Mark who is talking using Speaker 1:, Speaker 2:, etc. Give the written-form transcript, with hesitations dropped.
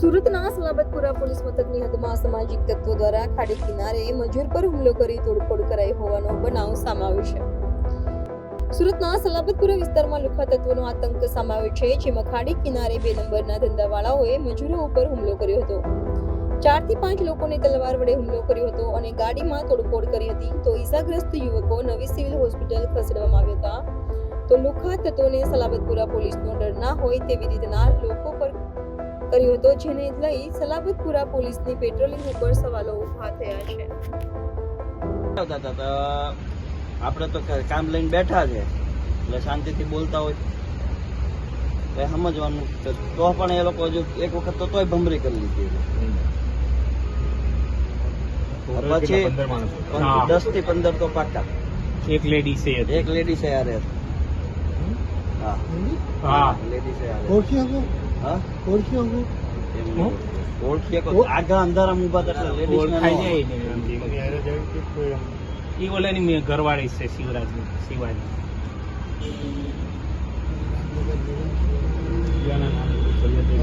Speaker 1: સુરતના સલાબતપુરા પોલીસ મથકની હદમાં અસામાજિક તત્વો દ્વારા ખાડી કિનારે મજૂર પર હુમલો કરી તોડફોડ કરાઈ હોવાનો બનાવ સામે આવ્યો છે. સુરતના સલાબતપુરા વિસ્તારમાં લુખ્ખા તત્વોનો આતંક સામે આવ્યો છે, જેમાં ખાડી કિનારે 2 નંબરના ધંધાવાળાઓએ મજૂરો ઉપર હુમલો કર્યો હતો. 4 થી 5 લોકોને તલવાર વડે હુમલો કર્યો હતો અને ગાડીમાં તોડફોડ કરી હતી. તો ઈજાગ્રસ્ત યુવકો નવી સિવિલ હોસ્પિટલ ખસેડવામાં આવ્યા હતા. તો લુખ્ખા તત્વોને સલાબતપુરા પોલીસનો ડર ના હોય તેવી રીતના લોકો પર કર્યો હતો, જેને લઈ સલાબતપુરા પોલીસની પેટ્રોલિંગ ઉપર સવાલો ઉભા થયા છે.
Speaker 2: આપણે તો કામ લઈને બેઠા છે એટલે શાંતિથી બોલતા હોય તો સમજવાનું, તો પણ એ લોકો હજુ એક વખત તો તોય ભમરી કરી લીધી. પછી 10 થી 15 તો પાકા.
Speaker 3: એક લેડી છે
Speaker 2: યારે હા
Speaker 3: હા
Speaker 2: લેડી છે યારે
Speaker 3: ઓળખી
Speaker 2: ઓળખીએ આગળ અંધારામાં ઉભા હતા એટલે લેડીઝ
Speaker 3: ઓળખાઈ જાય ને. એ ઓલાની મેં ઘરવાળી છે શિવાજી.